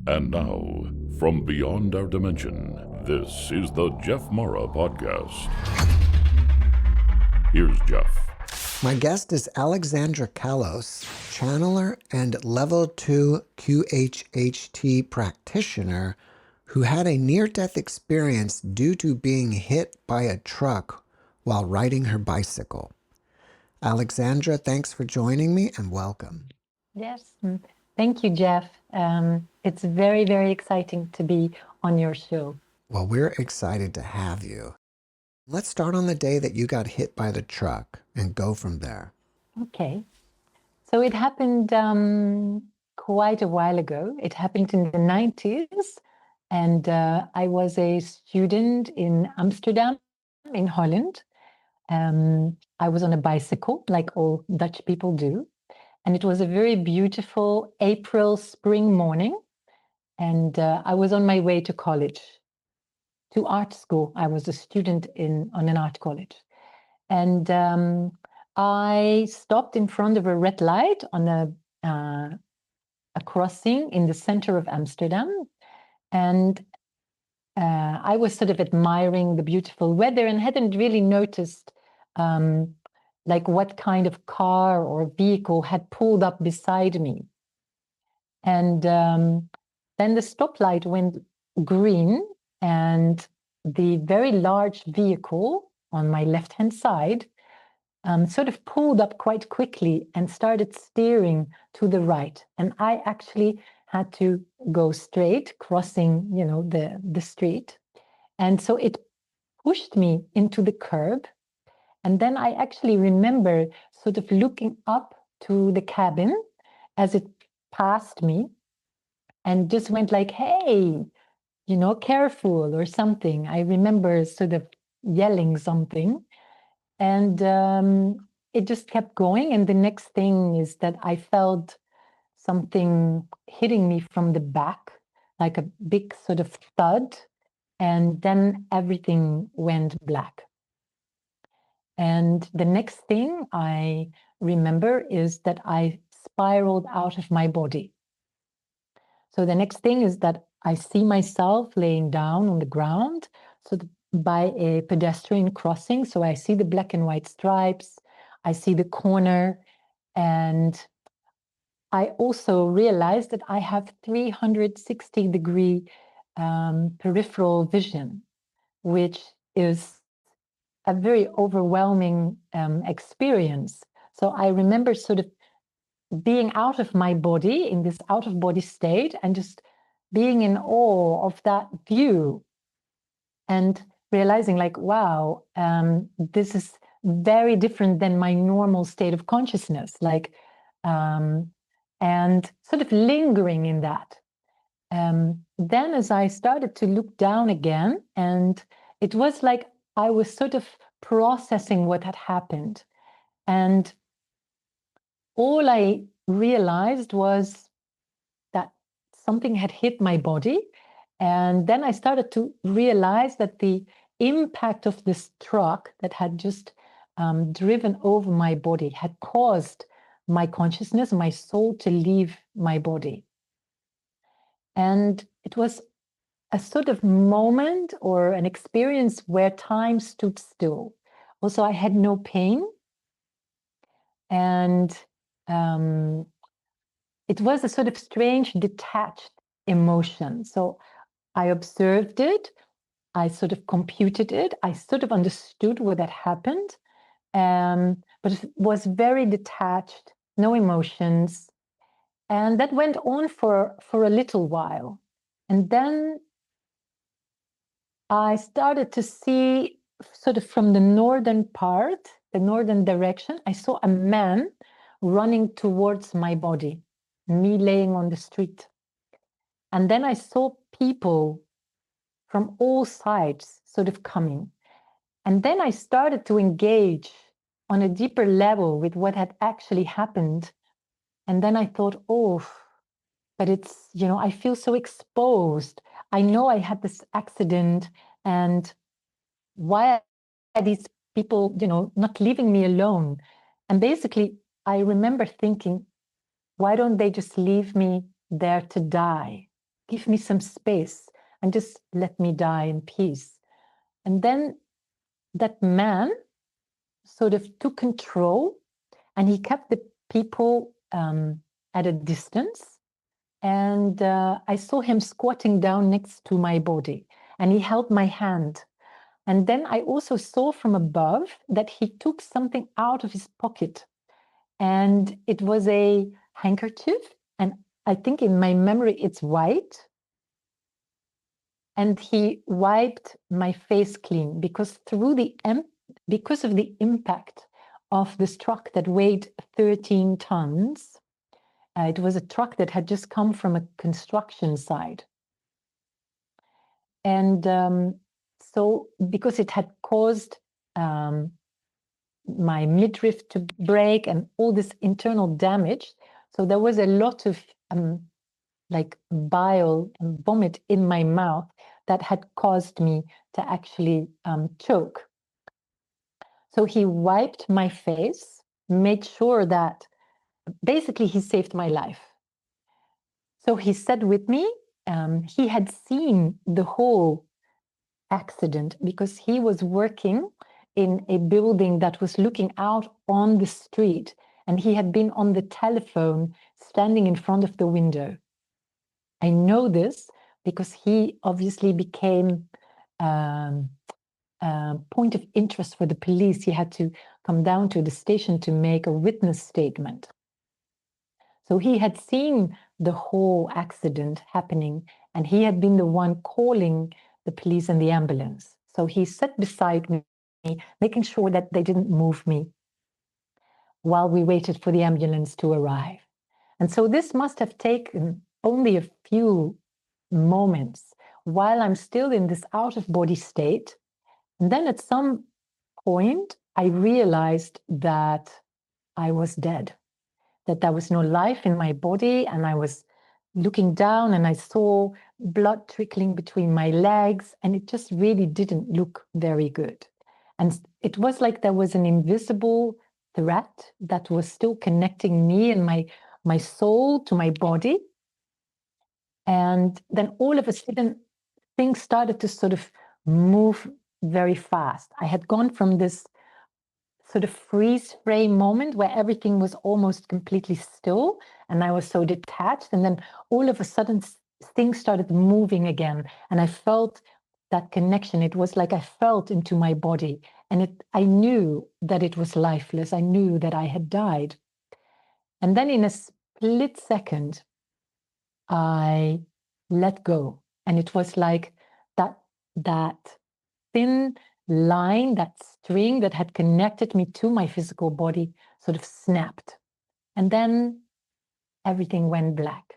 And now, from beyond our dimension, this is the JeffMara podcast. Here's Jeff. My guest is Alexandra Kallos, channeler and level 2 Qhht practitioner who had a near-death experience due to being hit by a truck while riding her bicycle. Alexandra, thanks for joining me and welcome. Yes, thank you, Jeff. It's very, very exciting to be on your show. Well, we're excited to have you. Let's start on the day that you got hit by the truck and go from there. Okay. So it happened quite a while ago. It happened in the 90s, and I was a student in Amsterdam, in Holland. I was on a bicycle, like all Dutch people do. And it was a very beautiful April spring morning. And I was on my way to college, to art school. I was a student on an art college. And I stopped in front of a red light on a crossing in the center of Amsterdam. And I was sort of admiring the beautiful weather and hadn't really noticed like what kind of car or vehicle had pulled up beside me. And then the stoplight went green, and the very large vehicle on my left-hand side sort of pulled up quite quickly and started steering to the right. And I actually had to go straight, crossing, the street. And so it pushed me into the curb. And then I actually remember sort of looking up to the cabin as it passed me and just went like, hey, careful or something. I remember sort of yelling something. And it just kept going. And the next thing is that I felt something hitting me from the back, like a big sort of thud. And then everything went black. And the next thing I remember is that I spiraled out of my body. So the next thing is that I see myself laying down on the ground, so by a pedestrian crossing. So I see the black and white stripes, I see the corner, and I also realized that I have 360-degree peripheral vision, which is a very overwhelming experience. So I remember sort of being out of my body in this out-of-body state and just being in awe of that view and realizing like, wow, this is very different than my normal state of consciousness, and sort of lingering in that. Then as I started to look down again, and it was like I was sort of processing what had happened. And all I realized was that something had hit my body. And then I started to realize that the impact of this truck that had just driven over my body had caused my consciousness, my soul to leave my body. And it was a sort of moment or an experience where time stood still. Also, I had no pain. And it was a sort of strange, detached emotion. So I observed it. I sort of computed it. I sort of understood what had happened. But it was very detached, no emotions. And that went on for a little while. And then I started to see sort of from the northern part, the northern direction, I saw a man running towards my body, me laying on the street. And then I saw people from all sides sort of coming. And then I started to engage on a deeper level with what had actually happened. And then I thought, oh, but it's, I feel so exposed. I know I had this accident, and why are these people, not leaving me alone? And basically, I remember thinking, why don't they just leave me there to die? give me some space and just let me die in peace. And then that man sort of took control, and he kept the people at a distance. And I saw him squatting down next to my body, and he held my hand. And then I also saw from above that he took something out of his pocket, and it was a handkerchief. And I think in my memory it's white. And he wiped my face clean, because because of the impact of this truck that weighed 13 tons. It was a truck that had just come from a construction site. And so because it had caused my midriff to break and all this internal damage, so there was a lot of like bile and vomit in my mouth that had caused me to actually choke. So he wiped my face, made sure that basically he saved my life. So he said with me, he had seen the whole accident because he was working in a building that was looking out on the street, and he had been on the telephone standing in front of the window. I know this because he obviously became point of interest for the police. He had to come down to the station to make a witness statement. So he had seen the whole accident happening, and he had been the one calling the police and the ambulance. So he sat beside me, making sure that they didn't move me while we waited for the ambulance to arrive. And so this must have taken only a few moments while I'm still in this out-of-body state. And then at some point, I realized that I was dead, that there was no life in my body. And I was looking down and I saw blood trickling between my legs, and it just really didn't look very good. And it was like there was an invisible thread that was still connecting me and my soul to my body. And then all of a sudden, things started to sort of move very fast. I had gone from this sort of freeze frame moment where everything was almost completely still and I was so detached. And then all of a sudden, things started moving again. And I felt that connection. It was like I felt into my body, and I knew that it was lifeless. I knew that I had died. And then in a split second, I let go. And it was like that thin line, that string that had connected me to my physical body sort of snapped. And then everything went black.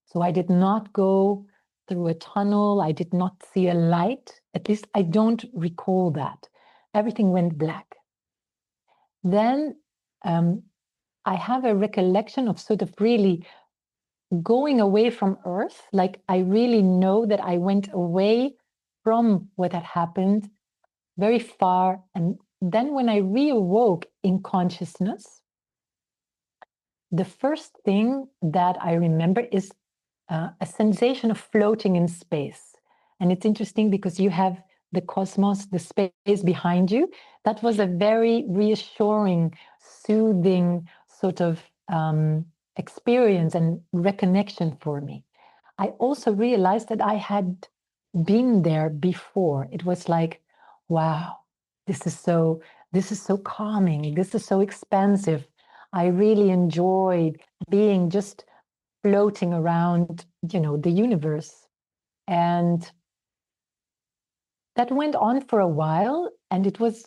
So I did not go through a tunnel. I did not see a light. At least I don't recall that. Everything went black. Then I have a recollection of sort of really going away from Earth. Like I really know that I went away from what had happened very far. And then when I reawoke in consciousness, the first thing that I remember is a sensation of floating in space. And it's interesting because you have the cosmos, the space behind you. That was a very reassuring, soothing sort of experience and reconnection for me. I also realized that I had been there before. It was like, wow, this is so calming. This is so expansive. I really enjoyed being just floating around, the universe. And that went on for a while. And it was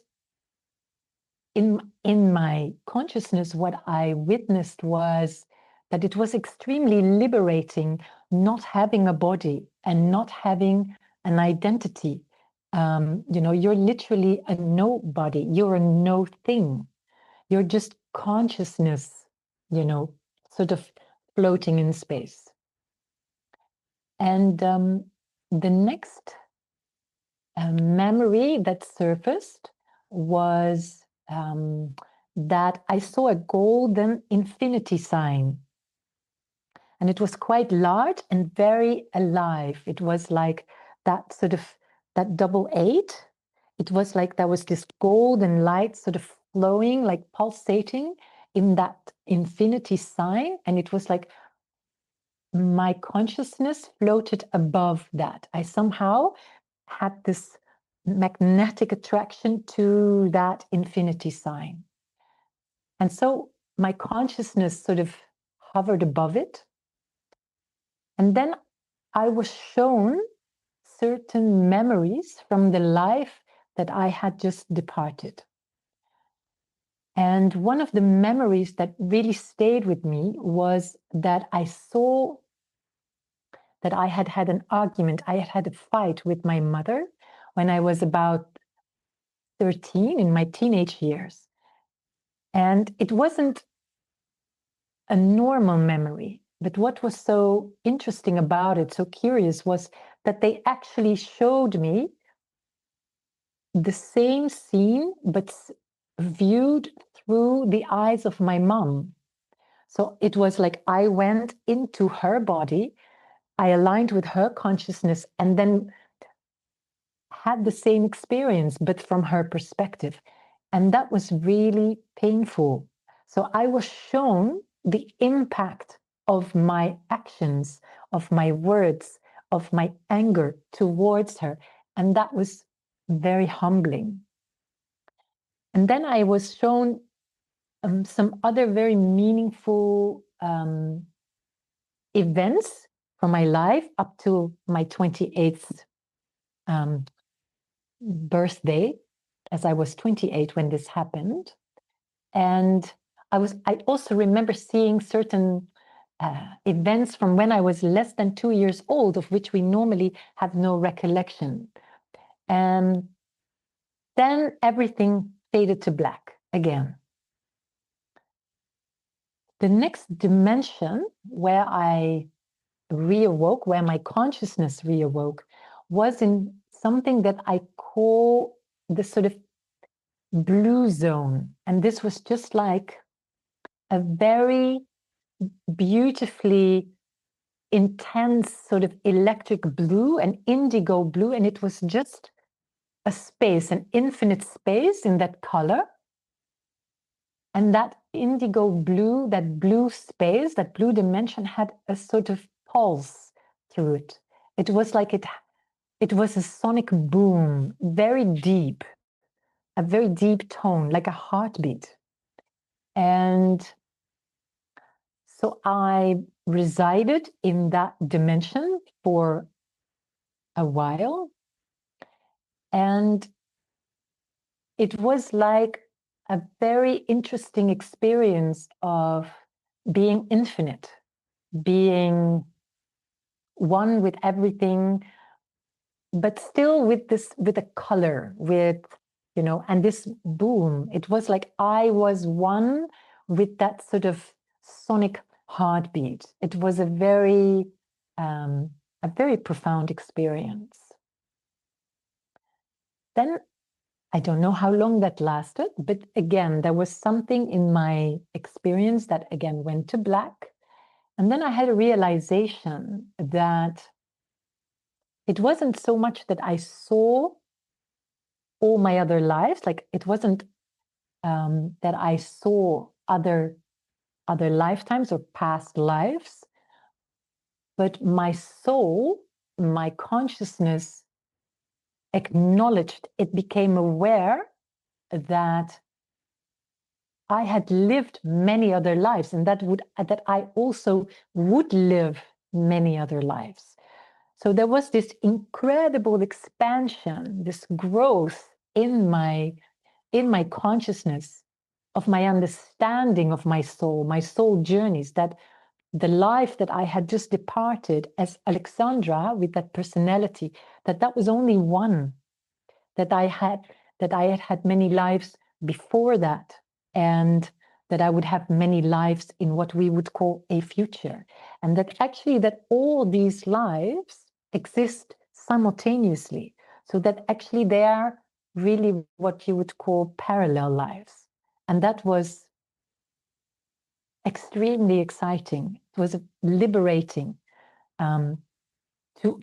in my consciousness, what I witnessed was that it was extremely liberating not having a body and not having an identity. You're literally a nobody. You're a no thing. You're just consciousness, sort of floating in space. And the next memory that surfaced was that I saw a golden infinity sign. and it was quite large and very alive. It was like that sort of, that double eight. It was like there was this golden light sort of flowing, like pulsating in that infinity sign. And it was like my consciousness floated above that. I somehow had this magnetic attraction to that infinity sign. And so my consciousness sort of hovered above it. And then I was shown certain memories from the life that I had just departed. And one of the memories that really stayed with me was that I saw that I had had an argument, I had had a fight with my mother when I was about 13, in my teenage years. And it wasn't a normal memory, but what was so interesting about it, so curious, was that they actually showed me the same scene, but viewed through the eyes of my mom. So it was like I went into her body, I aligned with her consciousness, and then had the same experience, but from her perspective. And that was really painful. So I was shown the impact of my actions, of my words, of my anger towards her. And that was very humbling. And then I was shown some other very meaningful events from my life up to my 28th birthday, as I was 28 when this happened. And I also remember seeing certain events from when I was less than 2 years old, of which we normally have no recollection. And then everything faded to black again. The next dimension where I reawoke, where my consciousness reawoke, was in something that I call the sort of blue zone. And this was just like a very beautifully intense sort of electric blue, an indigo blue, and it was just a space, an infinite space in that color. And that indigo blue, that blue space, that blue dimension had a sort of pulse through it. It was like it was a sonic boom, very deep, a very deep tone, like a heartbeat. And so I resided in that dimension for a while. And it was like a very interesting experience of being infinite, being one with everything, but still with this, with a color, with, you know, and this boom. It was like I was one with that sort of sonic heartbeat. It was a very profound experience. Then I don't know how long that lasted, but again, there was something in my experience that again went to black. And then I had a realization that it wasn't so much that I saw all my other lives, like it wasn't that I saw other lifetimes or past lives, but my soul, my consciousness acknowledged, it became aware that I had lived many other lives, and that I also would live many other lives. So there was this incredible expansion, this growth in my consciousness, of my understanding of my soul journeys, that the life that I had just departed as Alexandra with that personality, that was only one, that I had had many lives before that, and that I would have many lives in what we would call a future, and that actually that all these lives exist simultaneously, so that actually they are really what you would call parallel lives. And that was extremely exciting. It was liberating to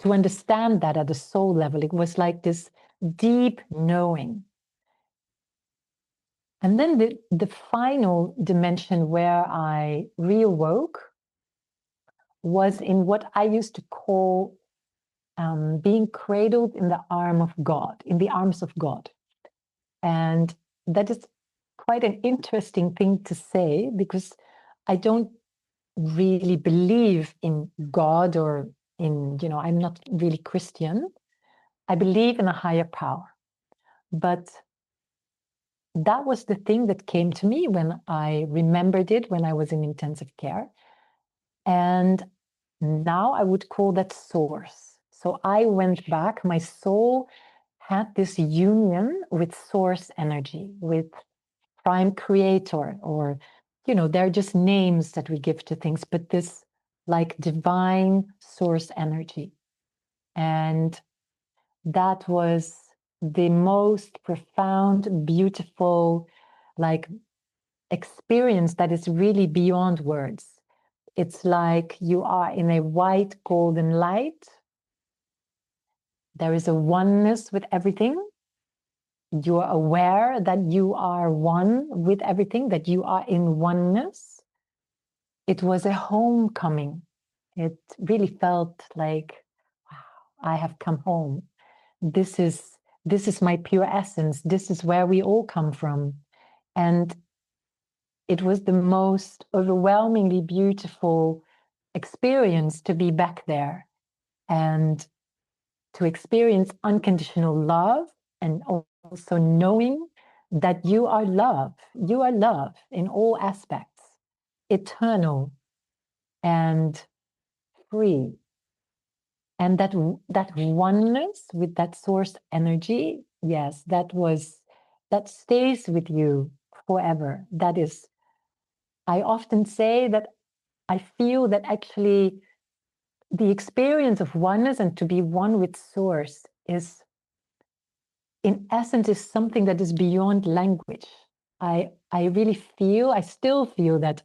understand that at a soul level. It was like this deep knowing. And then the final dimension where I reawoke was in what I used to call being cradled in the arm of God, in the arms of God. And that is quite an interesting thing to say, because I don't really believe in God, or in, I'm not really Christian. I believe in a higher power. But that was the thing that came to me when I remembered it when I was in intensive care. And now I would call that source. So I went back, my soul had this union with source energy, with prime creator, or, they're just names that we give to things, but this like divine source energy. And that was the most profound, beautiful, like experience that is really beyond words. It's like you are in a white golden light. There is a oneness with everything. You are aware that you are one with everything, that you are in oneness. It was a homecoming. It really felt like, wow, I have come home. This is my pure essence. This is where we all come from. And it was the most overwhelmingly beautiful experience to be back there and to experience unconditional love, and also knowing that you are love. You are love in all aspects, eternal and free. And that oneness with that source energy, yes, that stays with you forever. That is, I often say that I feel that actually the experience of oneness and to be one with source is, in essence, is something that is beyond language. I really feel, I still feel that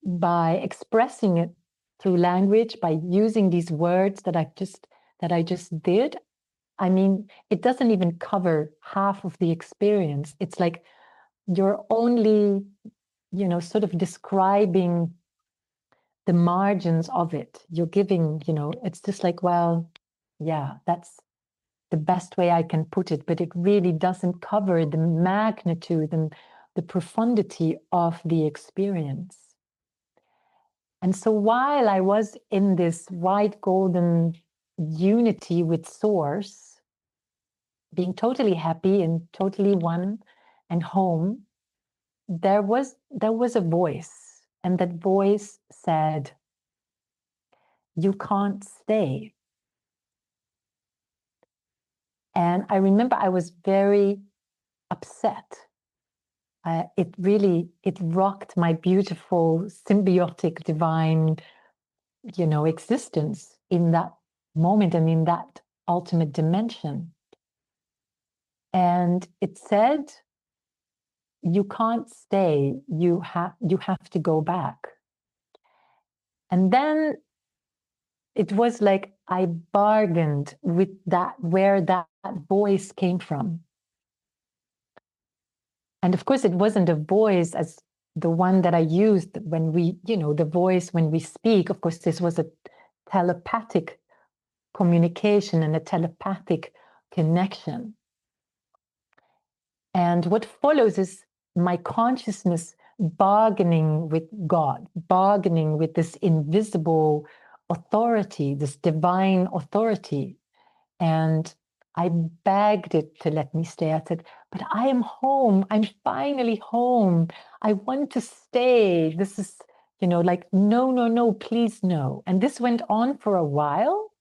by expressing it through language, by using these words that I just did, I mean, it doesn't even cover half of the experience. It's like you're only, sort of describing the margins of it. You're giving, it's just like, well, yeah, that's the best way I can put it, but it really doesn't cover the magnitude and the profundity of the experience. And so while I was in this white golden unity with source, being totally happy and totally one and home, there was a voice, and that voice said, you can't stay. And I remember I was very upset. It rocked my beautiful, symbiotic, divine, existence in that moment and in that ultimate dimension. And it said, you can't stay, you have to go back. And then it was like I bargained with that, where that voice came from. And of course, it wasn't a voice as the one that I used when we, the voice when we speak. Of course, this was a telepathic communication and a telepathic connection. And what follows is my consciousness bargaining with God, bargaining with this invisible authority, this divine authority. And I begged it to let me stay. I said, but I am home. I'm finally home. I want to stay. This is, like, no, please, no. And this went on for a while.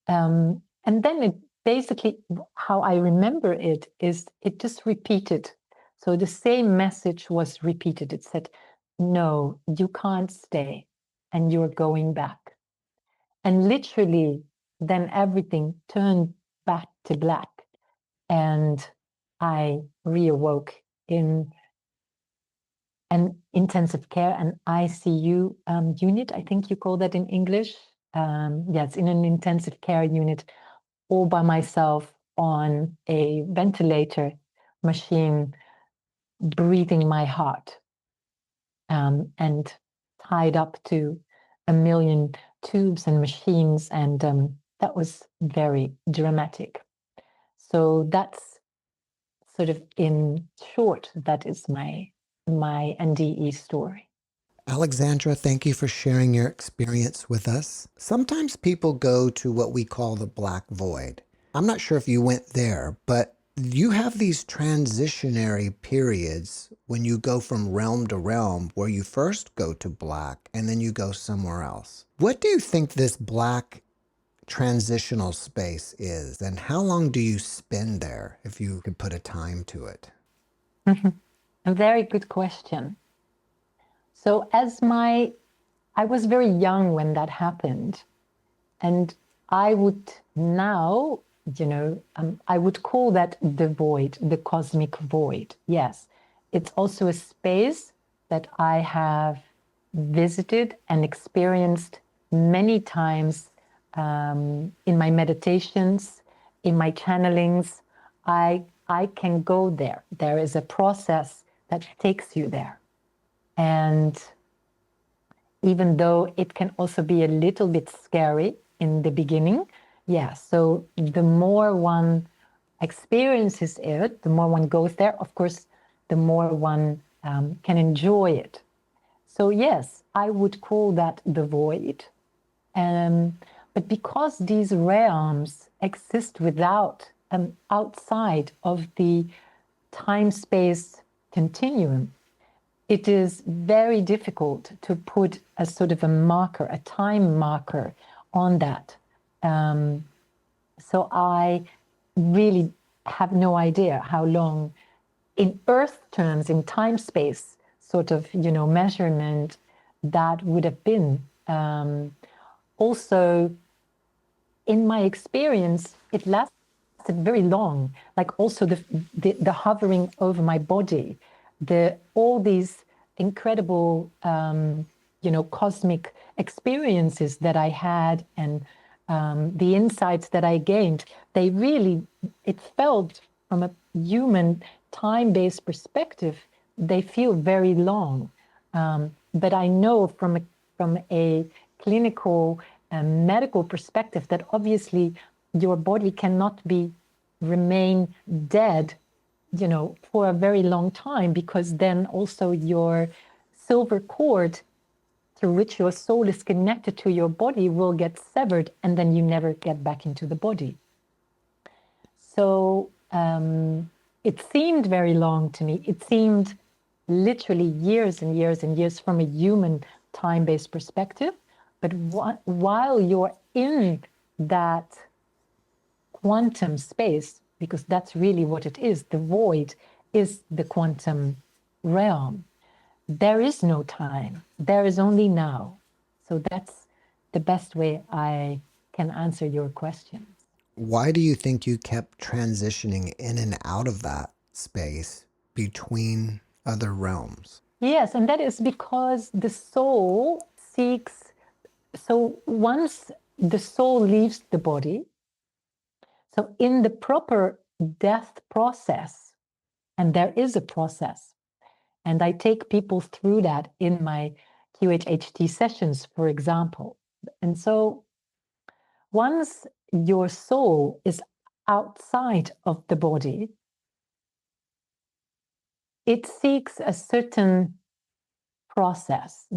And then it basically, how I remember it is it just repeated. So the same message was repeated. It said, no, you can't stay and you're going back. And literally, then everything turned back to black. And I reawoke in an intensive care, an ICU unit, I think you call that in English. Yes, in an intensive care unit, all by myself on a ventilator machine, breathing my heart, and tied up to a million tubes and machines, and that was very dramatic. So that's sort of, in short, that is my NDE story. Alexandra, thank you for sharing your experience with us. Sometimes people go to what we call the black void. I'm not sure if you went there, but you have these transitionary periods when you go from realm to realm where you first go to black and then you go somewhere else. What do you think this black transitional space is, and how long do you spend there, if you could put a time to it? A very good question. So I was very young when that happened, and I would now, I would call that the void, the cosmic void. Yes, it's also a space that I have visited and experienced many times in my meditations, in my channelings. I can go there. There is a process that takes you there. And even though it can also be a little bit scary in the beginning, yeah, so the more one experiences it, the more one goes there, of course, the more one can enjoy it. So yes, I would call that the void. But because these realms exist without, outside of the time-space continuum, it is very difficult to put a sort of a marker, a time marker on that. So I really have no idea how long, in Earth terms, in time space sort of, measurement, that would have been. Also, in my experience, it lasted very long. Like also the hovering over my body, all these incredible, cosmic experiences that I had, and the insights that I gained, it felt, from a human time-based perspective, they feel very long. But I know from a clinical medical perspective that obviously your body cannot remain dead, for a very long time, because then also your silver cord through which your soul is connected to your body will get severed, and then you never get back into the body. So it seemed very long to me. It seemed literally years and years and years from a human time-based perspective. But while you're in that quantum space, because that's really what it is, the void is the quantum realm, there is no time. There is only now. So that's the best way I can answer your question. Why do you think you kept transitioning in and out of that space between other realms? Yes, and that is because the soul seeks, so once the soul leaves the body, so in the proper death process, and there is a process, and I take people through that in my QHHT sessions, for example. And so once your soul is outside of the body, it seeks a certain process.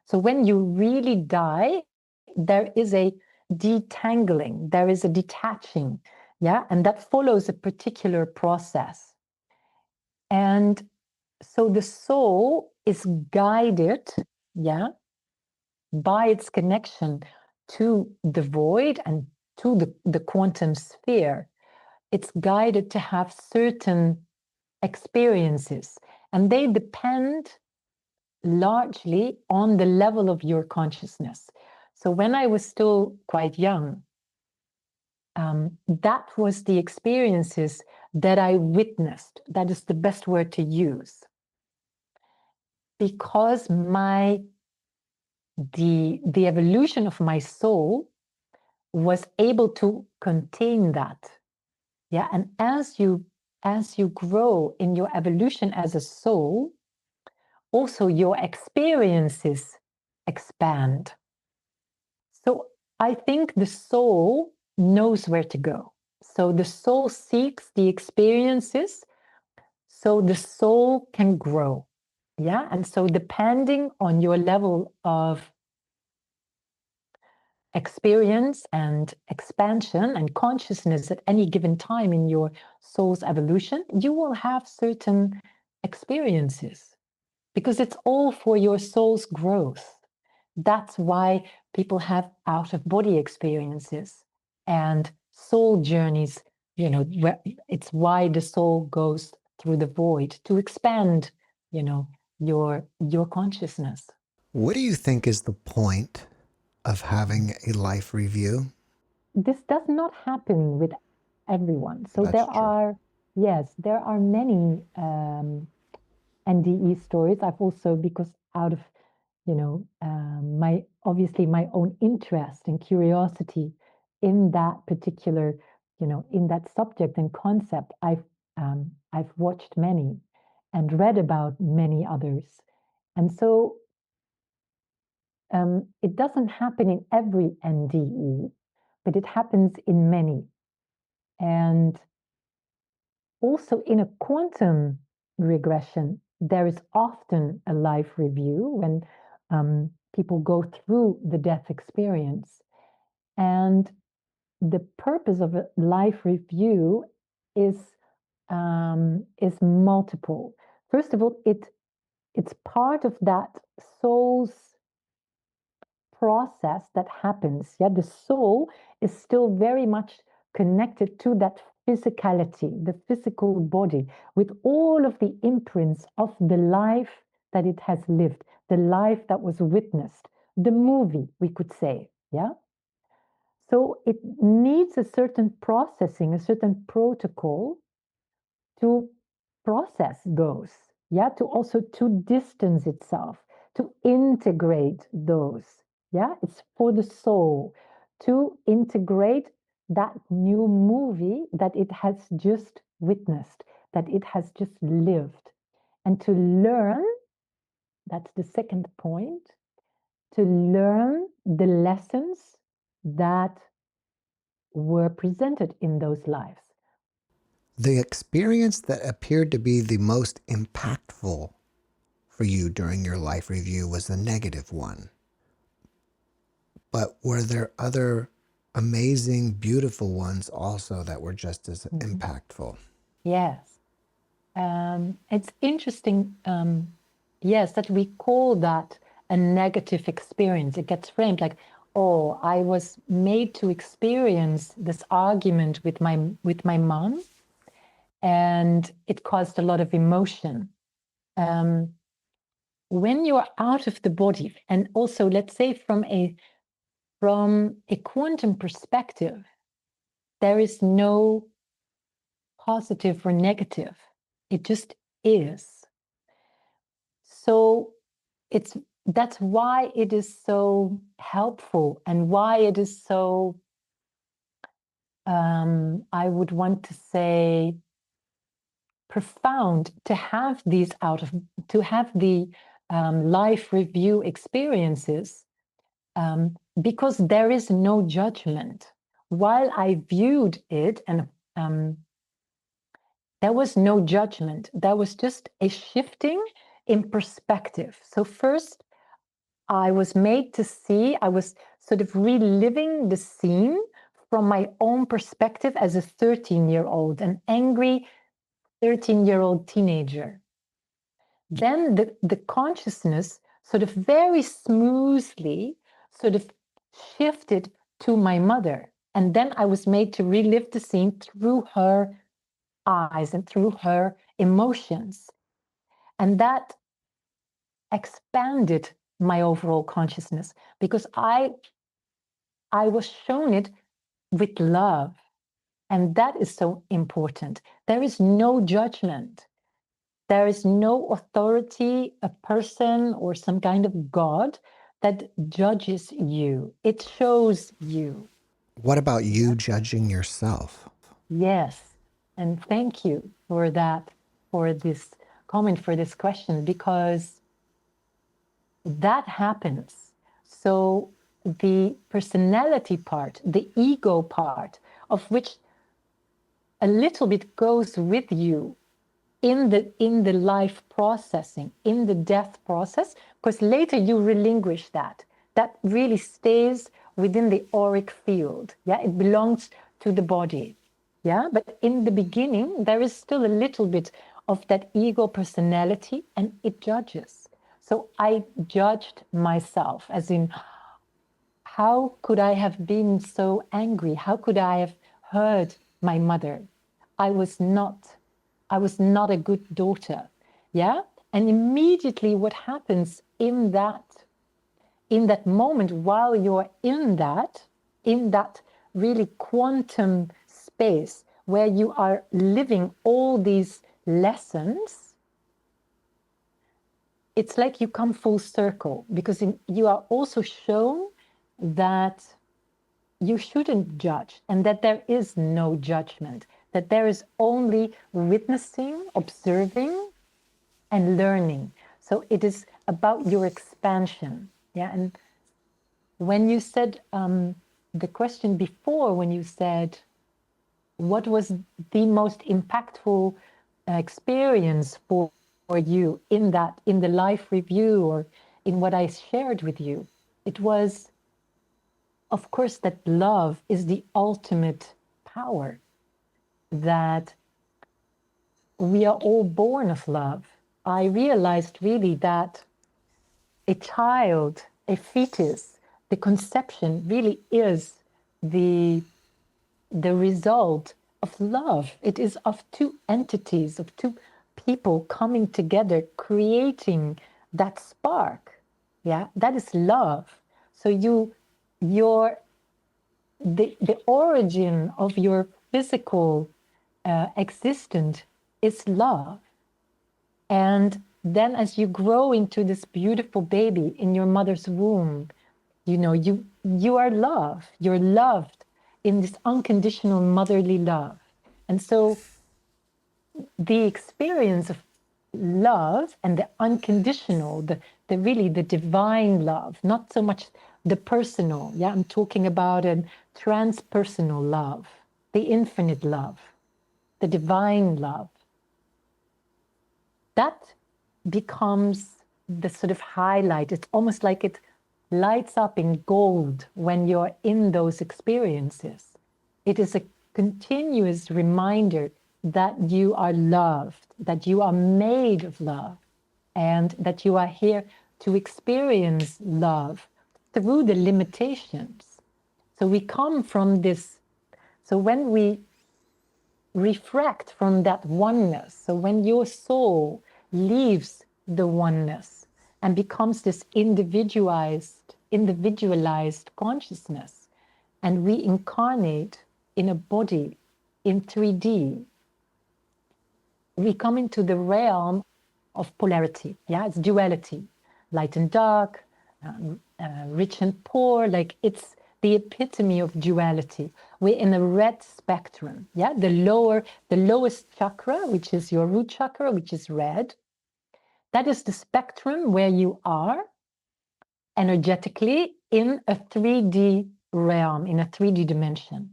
So when you really die, there is a detangling, there is a detaching, yeah, and that follows a particular process. And so the soul is guided, yeah, by its connection to the void and to the quantum sphere. It's guided to have certain experiences, and they depend largely on the level of your consciousness. So when I was still quite young, that was the experiences that I witnessed. That is the best word to use. Because the evolution of my soul was able to contain that. Yeah, and as you grow in your evolution as a soul, also your experiences expand. So I think the soul knows where to go. So the soul seeks the experiences so the soul can grow. Yeah, and so depending on your level of experience and expansion and consciousness at any given time in your soul's evolution, you will have certain experiences because it's all for your soul's growth. That's why people have out-of-body experiences and soul journeys. You know, it's why the soul goes through the void to expand, you know, your consciousness. What do you think is the point of having a life review? This does not happen with everyone. So That's there true. are, yes, there are many NDE stories. I've also, because out of, you know, my obviously my own interest and curiosity in that particular, you know, in that subject and concept, I've watched many and read about many others, and so it doesn't happen in every NDE, but it happens in many. And also in a quantum regression, there is often a life review when people go through the death experience. And the purpose of a life review is multiple. First of all, it's part of that soul's process that happens. Yeah, the soul is still very much connected to that physicality, the physical body, with all of the imprints of the life that it has lived, the life that was witnessed, the movie, we could say. Yeah. So it needs a certain processing, a certain protocol to process those. Yeah, to also to distance itself, to integrate those. Yeah, it's for the soul to integrate that new movie that it has just witnessed, that it has just lived, and to learn. That's the second point, to learn the lessons that were presented in those lives. The experience that appeared to be the most impactful for you during your life review was the negative one. But were there other amazing, beautiful ones also that were just as impactful? Yes. It's interesting, yes, that we call that a negative experience. It gets framed like, oh, I was made to experience this argument with my mom, and it caused a lot of emotion. When you're out of the body, and also let's say from a quantum perspective, there is no positive or negative. It just is. So that's why it is so helpful and why it is so, I would want to say, profound to have these to have the life review experiences, because there is no judgment. While I viewed it, and there was no judgment, there was just a shifting in perspective. So first, I was made to see, I was sort of reliving the scene from my own perspective as a 13-year-old, an angry 13-year-old teenager. Then the consciousness sort of very smoothly sort of shifted to my mother. And then I was made to relive the scene through her eyes and through her emotions. And that expanded my overall consciousness because I was shown it with love. And that is so important. There is no judgment. There is no authority, a person or some kind of God that judges you. It shows you. What about you judging yourself? Yes. And thank you for that, for this comment, for this question, because that happens. So the personality part, the ego part, of which a little bit goes with you in the life processing, in the death process, because later you relinquish that. That really stays within the auric field. Yeah, it belongs to the body. Yeah, but in the beginning, there is still a little bit of that ego personality, and it judges. So I judged myself, as in, how could I have been so angry? How could I have hurt my mother? I was not a good daughter. Yeah. And immediately what happens in that moment, while you're in that really quantum space where you are living all these lessons, it's like you come full circle, because you are also shown that you shouldn't judge, and that there is no judgment, that there is only witnessing, observing, and learning. So it is about your expansion. Yeah. And when you said the question before, when you said, what was the most impactful experience for you in the life review, or in what I shared with you, it was, of course, that love is the ultimate power, that we are all born of love. I realized really that a child, a fetus, the conception really is the result of love. It is of two entities, of two people coming together, creating that spark. Yeah, that is love. So the origin of your physical existence is love. And then as you grow into this beautiful baby in your mother's womb, you are loved. You're loved in this unconditional motherly love. And so the experience of love and the unconditional, the really the divine love, not so much the personal. Yeah, I'm talking about a transpersonal love, the infinite love, the divine love. That becomes the sort of highlight. It's almost like it lights up in gold when you're in those experiences. It is a continuous reminder that you are loved, that you are made of love, and that you are here to experience love through the limitations. So we come from this. So when we refract from that oneness, so when your soul leaves the oneness and becomes this individualized consciousness, and we incarnate in a body in 3D, we come into the realm of polarity. Yeah, it's duality, light and dark, rich and poor. Like, it's the epitome of duality. We're in a red spectrum. Yeah, the lowest chakra, which is your root chakra, which is red. That is the spectrum where you are energetically in a 3D realm, in a 3D dimension.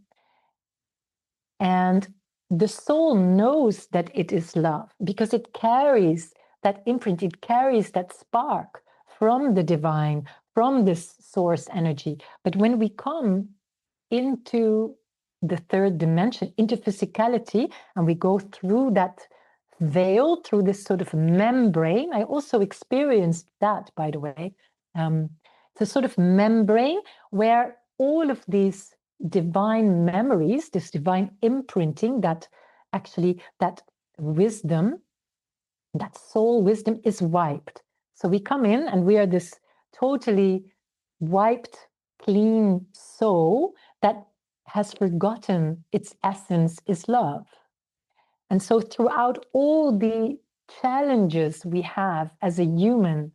And the soul knows that it is love because it carries that imprint, it carries that spark from the divine, from this source energy. But when we come into the third dimension, into physicality, and we go through that veil, through this sort of membrane, I also experienced that, by the way. It's a sort of membrane where all of these divine memories, this divine imprinting, that wisdom, that soul wisdom is wiped. So we come in and we are this totally wiped, clean soul that has forgotten its essence is love. And so throughout all the challenges we have as a human,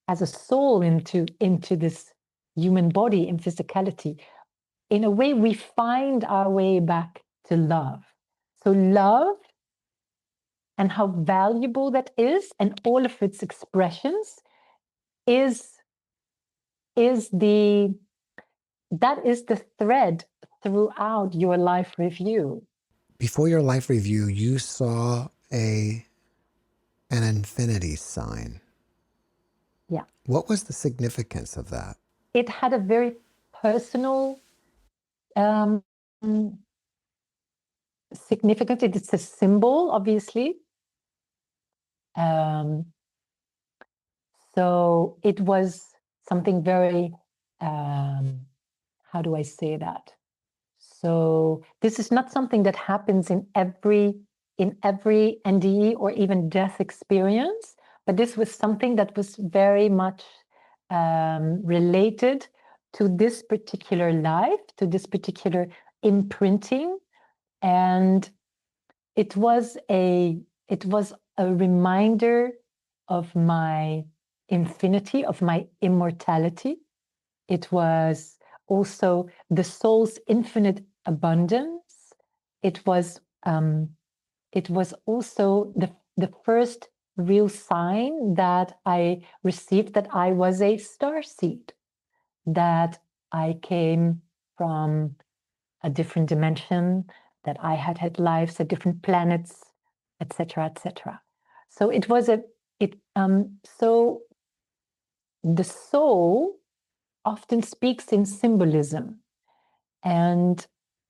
as a soul into this human body in physicality, in a way we find our way back to love. So love and how valuable that is, and all of its expressions, is the thread throughout your life review. Before your life review, you saw an infinity sign. Yeah. What was the significance of that? It had a very personal significance. It's a symbol, obviously. So it was something very, how do I say that? So this is not something that happens in every NDE or even death experience, but this was something that was very much related to this particular life, to this particular imprinting. And it was a reminder of my infinity, of my immortality. It was also the soul's infinite abundance. It was also the first real sign that I received that I was a starseed, that I came from a different dimension, that I had had lives at different planets, etc., etc. So it was so the soul often speaks in symbolism, and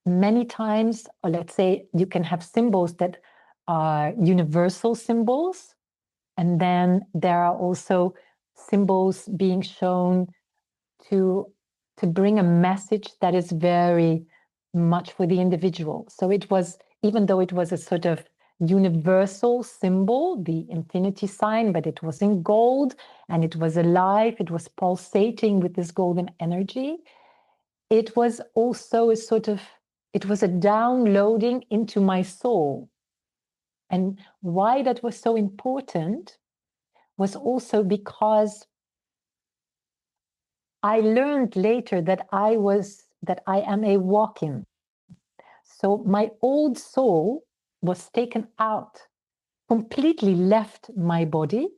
many times, or let's say, you can have symbols that are universal symbols, and then there are also symbols being shown to bring a message that is very much for the individual. So it was, even though it was a sort of universal symbol, the infinity sign, but it was in gold and it was alive, it was pulsating with this golden energy. It was also it was a downloading into my soul. And why that was so important was also because I learned later that I am a walk-in. So my old soul was taken out, completely left my body,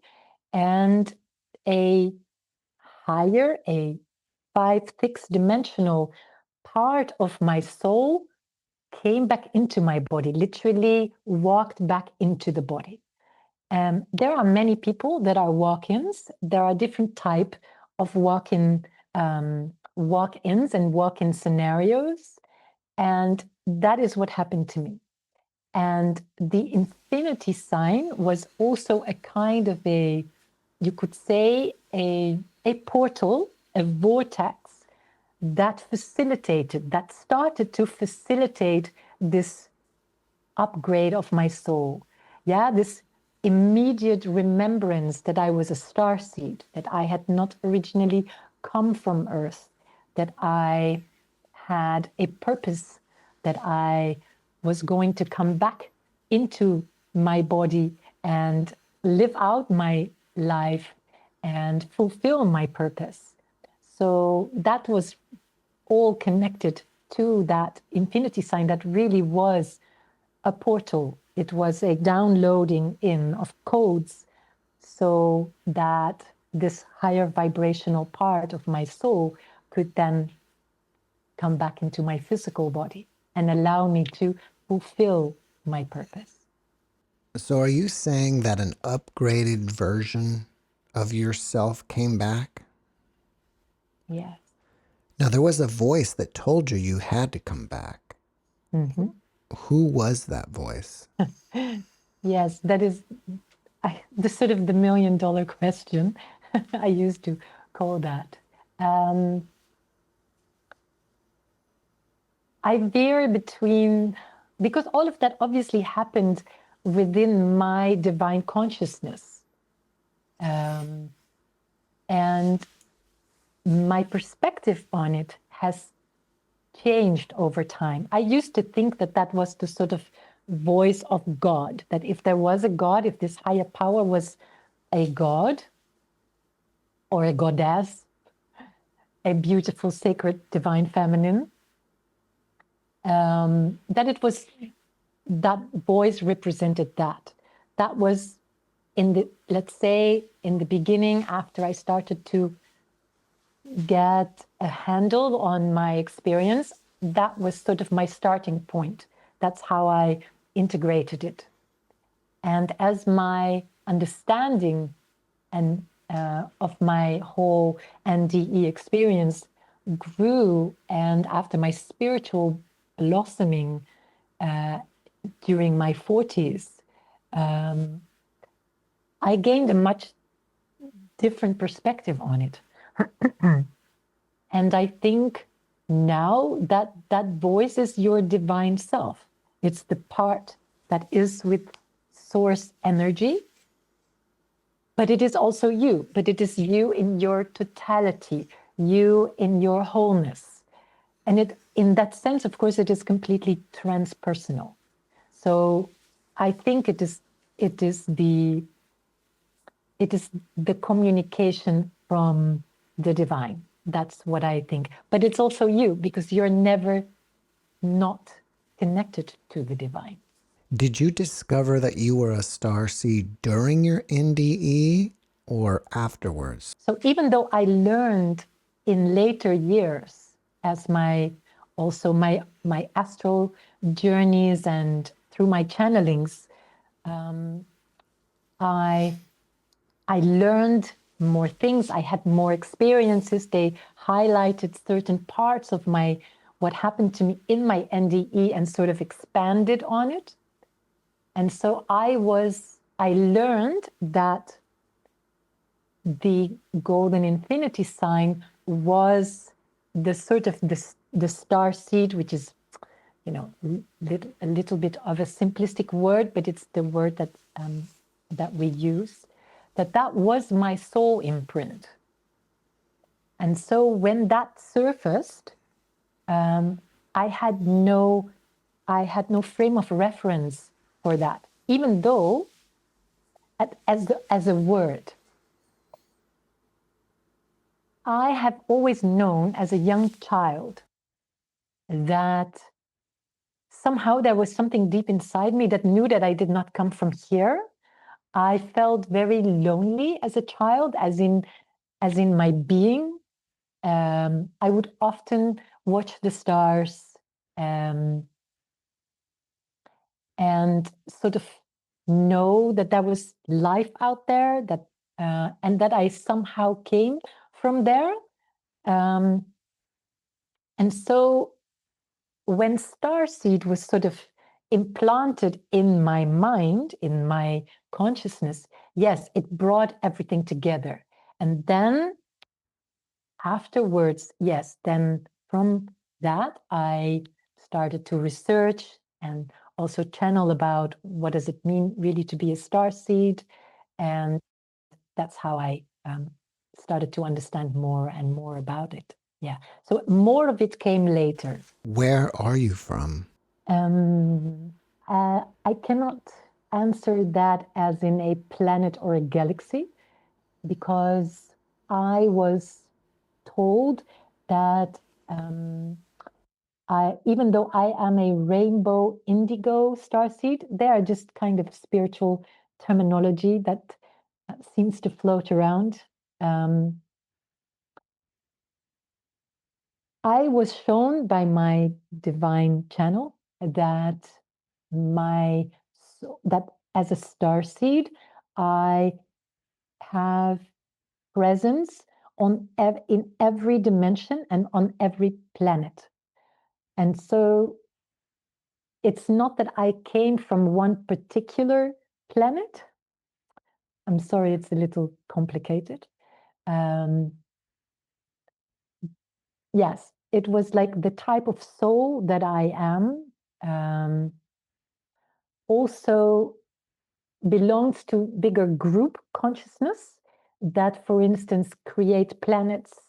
and a higher, a 5-6 dimensional part of my soul came back into my body, literally walked back into the body. There are many people that are walk-ins. There are different type of walk-ins and walk-in scenarios. And that is what happened to me. And the infinity sign was also a kind of you could say, a portal, a vortex that started to facilitate this upgrade of my soul. Yeah, this immediate remembrance that I was a starseed, that I had not originally come from Earth, that I had a purpose, that I was going to come back into my body and live out my life and fulfill my purpose. So that was all connected to that infinity sign that really was a portal. It was a downloading in of codes so that this higher vibrational part of my soul could then come back into my physical body and allow me to fulfill my purpose. So are you saying that an upgraded version of yourself came back? Yes. Now, there was a voice that told you you had to come back. Mm-hmm. Who was that voice? Yes, that is the sort of the $1 million question. I used to call that. I veer between, because all of that obviously happened within my divine consciousness. And my perspective on it has changed over time. I used to think that that was the sort of voice of God, that if there was a God, if this higher power was a God or a goddess, a beautiful, sacred, divine feminine, that it was, that voice represented that. That was in the, let's say, in the beginning, after I started to get a handle on my experience, that was sort of my starting point. That's how I integrated it. And as my understanding and of my whole NDE experience grew, and after my spiritual blossoming during my 40s, I gained a much different perspective on it. And I think now that that voice is your divine self. It's the part that is with source energy, but it is also you, but it is you in your totality, you in your wholeness. And it, in that sense, of course, it is completely transpersonal. So I think it is the communication from the divine. That's what I think. But it's also you, because you're never not connected to the divine. Did you discover that you were a starseed during your NDE or afterwards? So even though I learned in later years, as my astral journeys and through my channelings, I learned more things. I had more experiences. They highlighted certain parts of what happened to me in my NDE and sort of expanded on it. And so I learned that the golden infinity sign was the sort of the star seed, which is, you know, a little bit of a simplistic word, but it's the word that we use, that was my soul imprint. And so when that surfaced, I had no frame of reference for that, even though as a word. I have always known as a young child that somehow there was something deep inside me that knew that I did not come from here. I felt very lonely as a child, as in my being. I would often watch the stars and sort of know that there was life out there, that and that I somehow came from there. And so when Starseed was sort of implanted in my mind, in my consciousness, yes, it brought everything together. And then afterwards, yes, then from that, I started to research and also channel about what does it mean really to be a starseed. And that's how I started to understand more and more about it. Yeah, so more of it came later. Where are you from? I cannot answer that as in a planet or a galaxy, because I was told that even though I am a rainbow indigo starseed, they are just kind of spiritual terminology that seems to float around. I was shown by my divine channel that that as a starseed, I have presence in every dimension and on every planet. And so it's not that I came from one particular planet. I'm sorry, it's a little complicated. Yes, it was like the type of soul that I am also belongs to bigger group consciousness that, for instance, create planets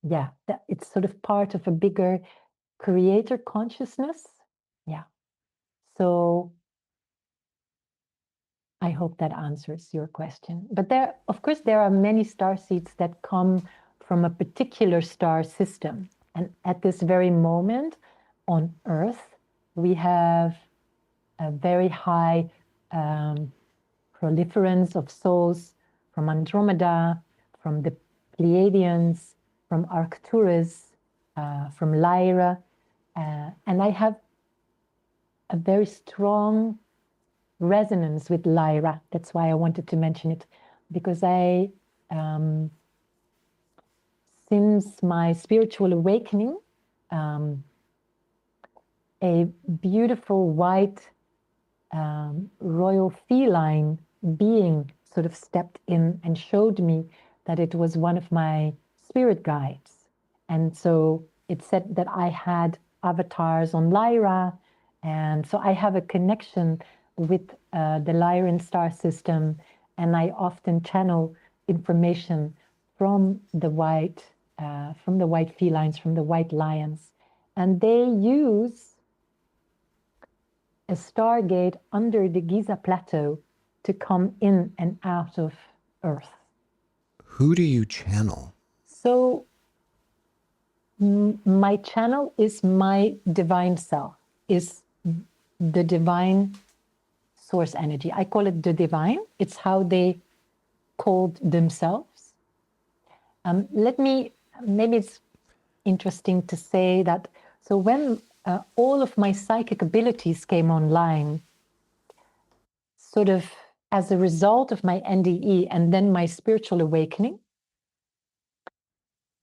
yeah, it's sort of part of a bigger creator consciousness. Yeah. So I hope that answers your question. But of course, there are many star seeds that come from a particular star system. And at this very moment on Earth, we have a very high proliferance of souls from Andromeda, from the Pleiadians, from Arcturus, from Lyra. And I have a very strong resonance with Lyra. That's why I wanted to mention it, because since my spiritual awakening, a beautiful white royal feline being sort of stepped in and showed me that it was one of my spirit guides. And so it said that I had avatars on Lyra. And so I have a connection with the Lyran star system. And I often channel information from the white felines, from the white lions. And they use a stargate under the Giza Plateau to come in and out of Earth. Who do you channel? So my channel is my divine self, is the divine source energy. I call it the divine. It's how they called themselves. Maybe it's interesting to say that, so when all of my psychic abilities came online, sort of as a result of my NDE and then my spiritual awakening,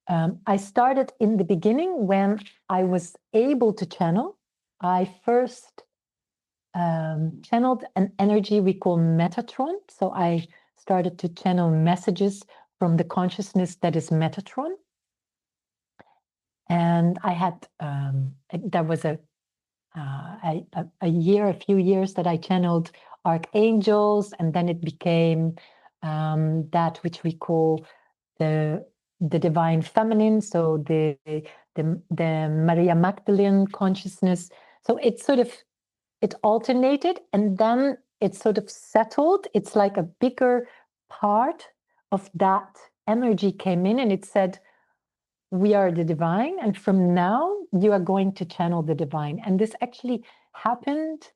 I started in the beginning when I was able to channel. I first channeled an energy we call Metatron. So I started to channel messages from the consciousness that is Metatron. And I had, there was a few years that I channeled archangels, and then it became that which we call the divine feminine, so the Maria Magdalene consciousness. So it alternated, and then it sort of settled. It's like a bigger part of that energy came in, and it said, we are the divine, and from now you are going to channel the divine. And this actually happened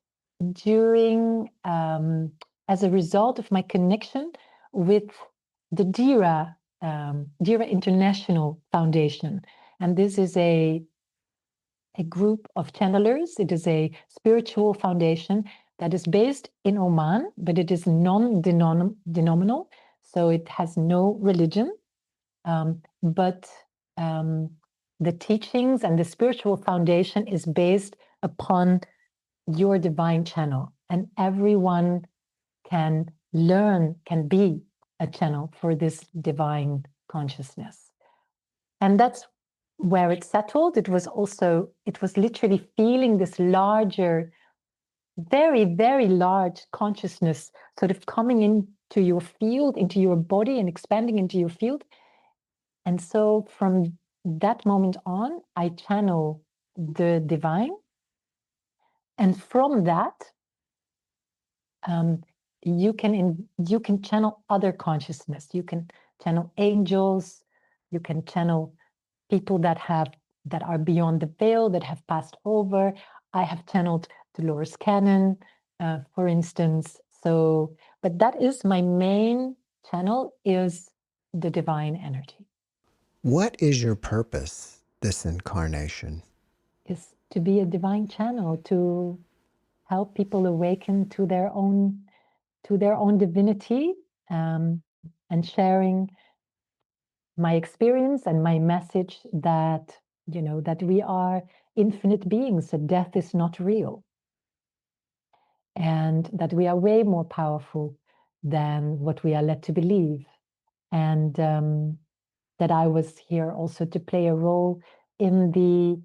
during, as a result of my connection with the DIRA International Foundation. And this is a group of channelers. It is a spiritual foundation that is based in Oman, but it is non-denominational, so it has no religion. But the teachings and the spiritual foundation is based upon your divine channel, and everyone can learn, can be a channel for this divine consciousness. And that's where it settled. It was literally feeling this larger, very, very large consciousness sort of coming into your field, into your body, and expanding into your field. And so from that moment on, I channel the divine. And from that, you can channel other consciousness. You can channel angels. You can channel people that are beyond the veil, that have passed over. I have channeled Dolores Cannon, for instance. So, but that is my main channel, is the divine energy. What is your purpose this incarnation? Is to be a divine channel, to help people awaken to their own divinity, and sharing my experience and my message that, that we are infinite beings, that death is not real, and that we are way more powerful than what we are led to believe. And that I was here also to play a role in the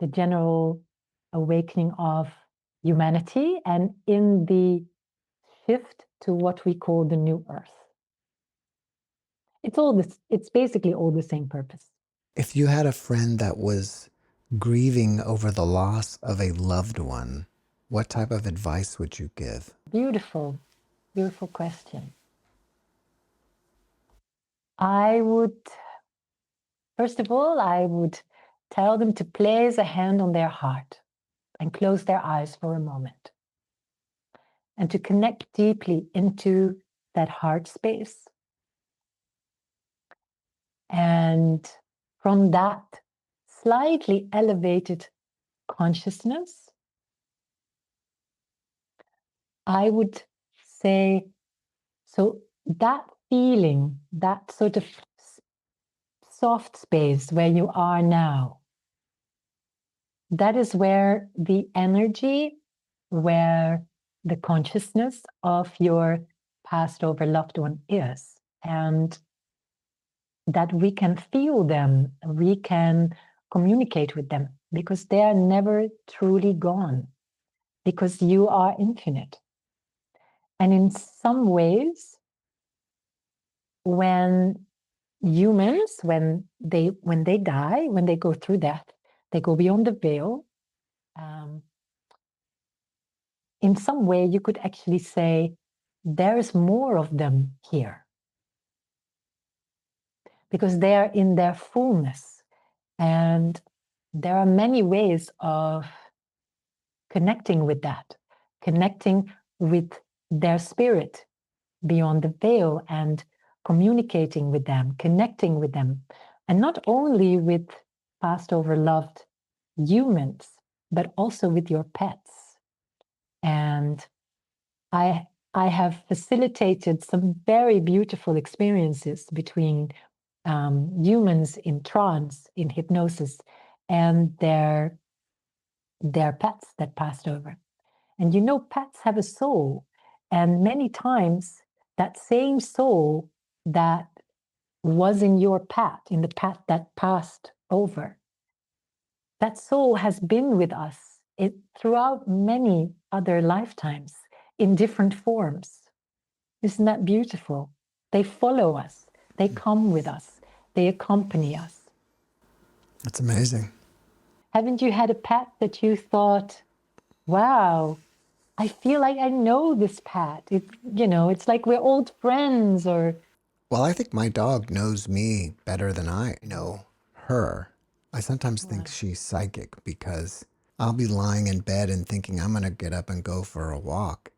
general awakening of humanity and in the shift to what we call the new earth. It's basically all the same purpose. If you had a friend that was grieving over the loss of a loved one, what type of advice would you give? Beautiful, beautiful question. I would, first of all, I would tell them to place a hand on their heart and close their eyes for a moment and to connect deeply into that heart space. And from that slightly elevated consciousness, I would say, so that feeling, that sort of soft space where you are now, that is where the energy, where the consciousness of your passed over loved one is. And that we can feel them, we can communicate with them, because they are never truly gone, because you are infinite. And in some ways, when humans, when they die, when they go through death, they go beyond the veil. In some way, you could actually say there is more of them here, because they are in their fullness. And there are many ways of connecting with that, connecting with their spirit beyond the veil and communicating with them, connecting with them. And not only with passed over loved humans, but also with your pets. And I have facilitated some very beautiful experiences between humans in trance, in hypnosis, and their pets that passed over. And you know, pets have a soul, and many times that same soul that was in your pet, in the pet that passed over, that soul has been with us throughout many other lifetimes in different forms. Isn't that beautiful? They follow us, they come with us, they accompany us. That's amazing. Haven't you had a pet that you thought, wow, I feel like I know this pet. It's like we're old friends, or... Well, I think my dog knows me better than I know her. I sometimes think Wow. she's psychic because I'll be lying in bed and thinking I'm going to get up and go for a walk.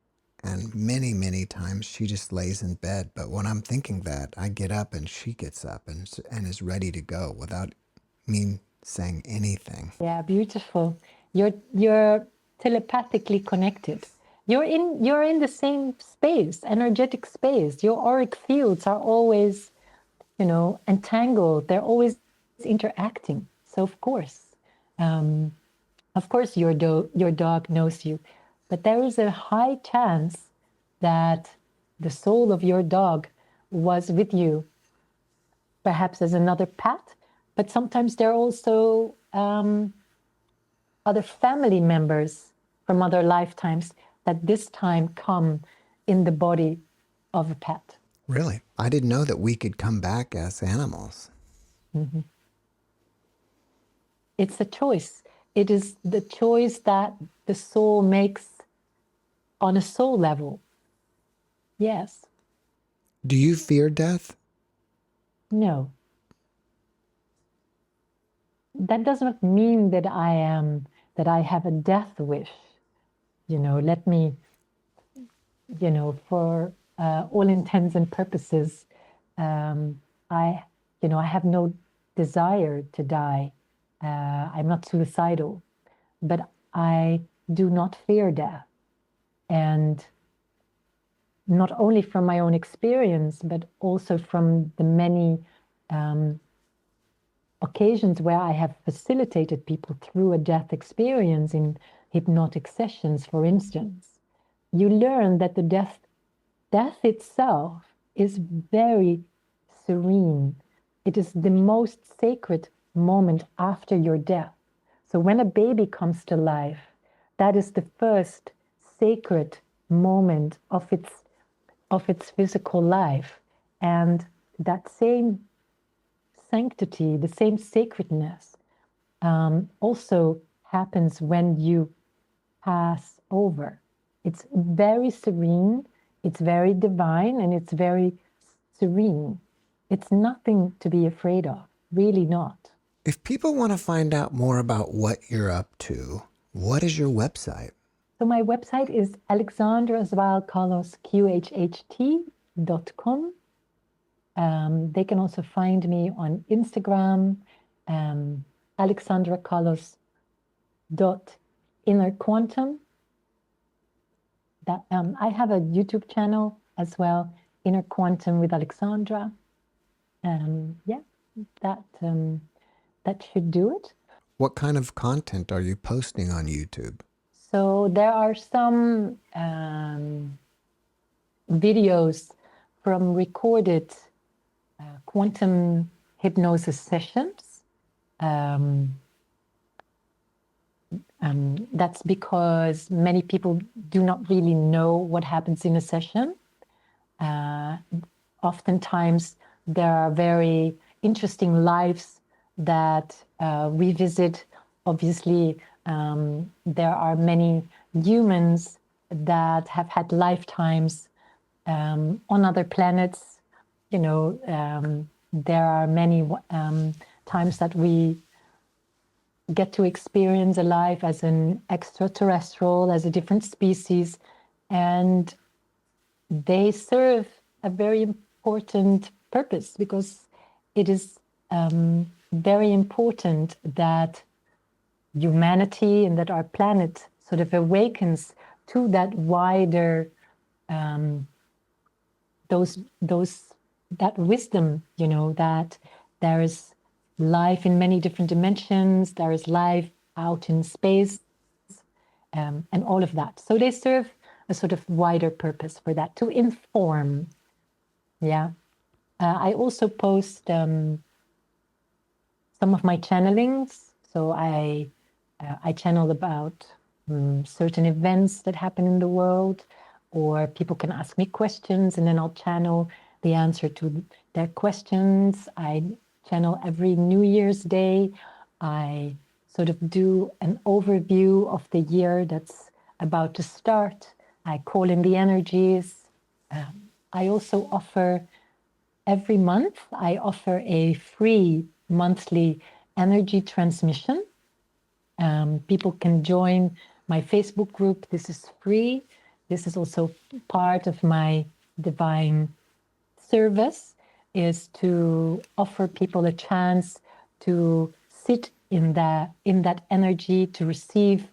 And many, many times she just lays in bed. But when I'm thinking that, I get up and she gets up and is ready to go without me saying anything. Yeah, beautiful. You're telepathically connected. You're in the same space, energetic space. Your auric fields are always, entangled. They're always interacting. So of course, your dog knows you, but there is a high chance that the soul of your dog was with you, perhaps as another pet, but sometimes there are also other family members from other lifetimes that this time come in the body of a pet. Really? I didn't know that we could come back as animals. Mm-hmm. It's a choice. It is the choice that the soul makes on a soul level. Yes. Do you fear death? No. That does not mean that I have a death wish. Let me, for all intents and purposes, I have no desire to die. I'm not suicidal, but I do not fear death. And not only from my own experience, but also from the many occasions where I have facilitated people through a death experience in hypnotic sessions, for instance. You learn that the death itself is very serene. It is the most sacred moment after your death. So when a baby comes to life, that is the first sacred moment of its physical life. And that same sanctity, the same sacredness also happens when you pass over. It's very serene, it's very divine, and it's very serene. It's nothing to be afraid of, really not. If people want to find out more about what you're up to, what is your website? So my website is Kallos, Qhht.com. They can also find me on Instagram, Alexandra Kallos .innerquantum. That I have a YouTube channel as well, Inner Quantum with Alexandra. Yeah, that should do it. What kind of content are you posting on YouTube? So there are some videos from recorded quantum hypnosis sessions. That's because many people do not really know what happens in a session. Oftentimes, there are very interesting lives that we visit. Obviously, there are many humans that have had lifetimes on other planets. You know, there are many times that we get to experience a life as an extraterrestrial, as a different species, and they serve a very important purpose, because it is very important that humanity and that our planet sort of awakens to that wider that wisdom, you know, that there is life in many different dimensions, there is life out in space, and all of that. So they serve a sort of wider purpose for that, to inform. Yeah. I also post some of my channelings. So I channel about certain events that happen in the world, or people can ask me questions and then I'll channel the answer to their questions. I channel every New Year's Day. I sort of do an overview of the year that's about to start. I call in the energies. I also offer, every month, I offer a free monthly energy transmission. People can join my Facebook group. This is free. This is also part of my divine service, is to offer people a chance to sit in that energy, to receive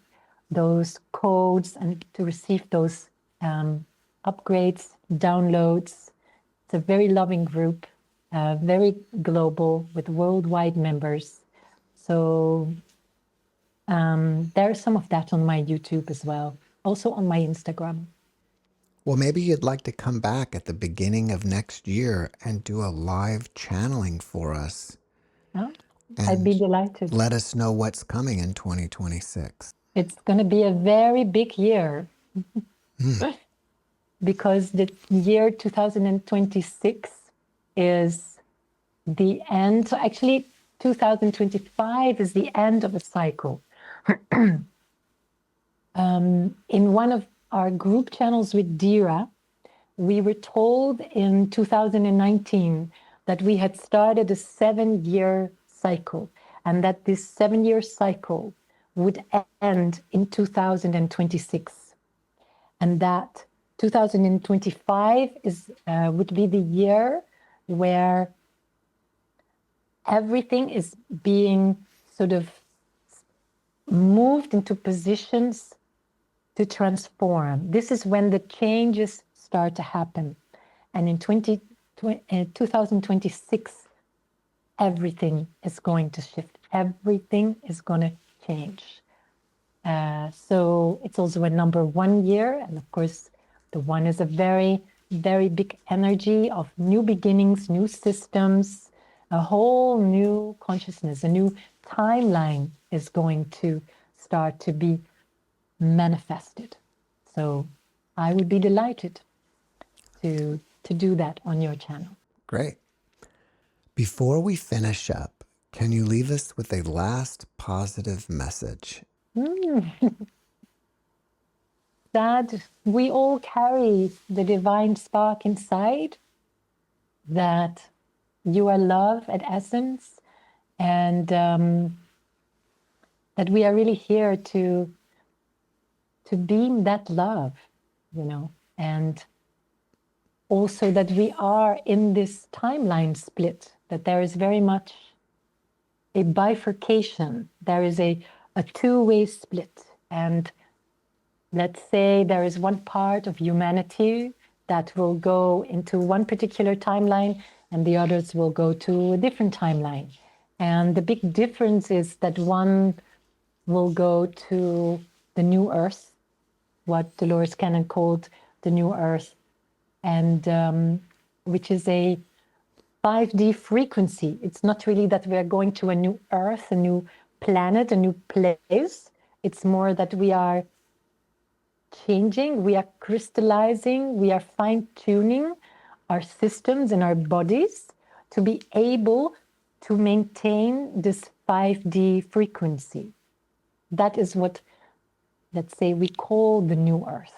those codes and to receive those upgrades, downloads. It's a very loving group, very global, with worldwide members. So there's some of that on my YouTube as well, also on my Instagram. Well, maybe you'd like to come back at the beginning of next year and do a live channeling for us. Oh, I'd be And delighted. let us know what's coming in 2026. It's going to be a very big year because the year 2026 is the end. So actually, 2025 is the end of a cycle. In one of our group channels with Dira, we were told in 2019 that we had started a 7-year cycle, and that this 7-year cycle would end in 2026, and that 2025 would be the year where everything is being sort of moved into positions to transform. This is when the changes start to happen. And in 2026, everything is going to shift. Everything is going to change. So it's also a number 1 year. And of course, the 1 is a very, very big energy of new beginnings, new systems, a whole new consciousness, a new timeline is going to start to be manifested. So I would be delighted to do that on your channel. Great. Before we finish up, can you leave us with a last positive message? That we all carry the divine spark inside, that you are love at essence, and that we are really here to beam that love, and also that we are in this timeline split, that there is very much a bifurcation. There is a two-way split. And let's say there is one part of humanity that will go into one particular timeline and the others will go to a different timeline. And the big difference is that one will go to the new earth, what Dolores Cannon called the new earth, and which is a 5D frequency. It's not really that we are going to a new earth, a new planet, a new place. It's more that we are changing, we are crystallizing, we are fine-tuning our systems and our bodies to be able to maintain this 5D frequency. That is what, let's say, we call the new earth.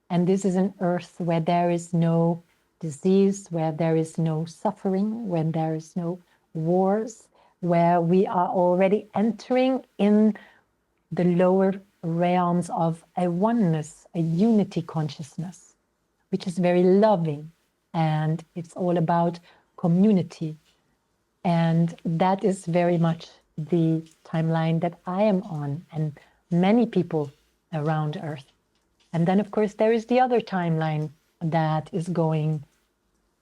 And this is an earth where there is no disease, where there is no suffering, when there is no wars, where we are already entering in the lower realms of a oneness, a unity consciousness, which is very loving. And it's all about community. And that is very much the timeline that I am on, and many people around Earth. And then, of course, there is the other timeline that is going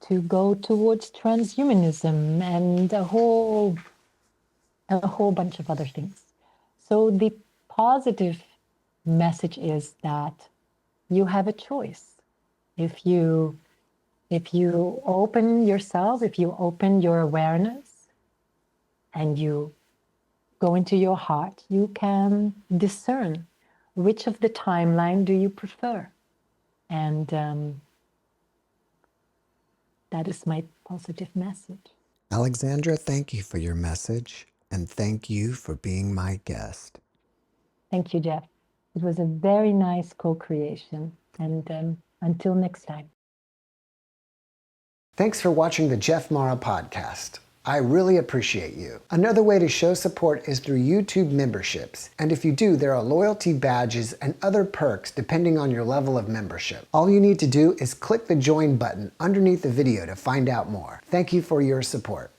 to go towards transhumanism and a whole bunch of other things. So the positive message is that you have a choice. If you open yourself, if you open your awareness and you go into your heart, you can discern which of the timeline do you prefer. And that is my positive message. Alexandra, thank you for your message, and thank you for being my guest. Thank you, Jeff. It was a very nice co-creation, and until next time. Thanks for watching the JeffMara podcast. I really appreciate you. Another way to show support is through YouTube memberships. And if you do, there are loyalty badges and other perks depending on your level of membership. All you need to do is click the join button underneath the video to find out more. Thank you for your support.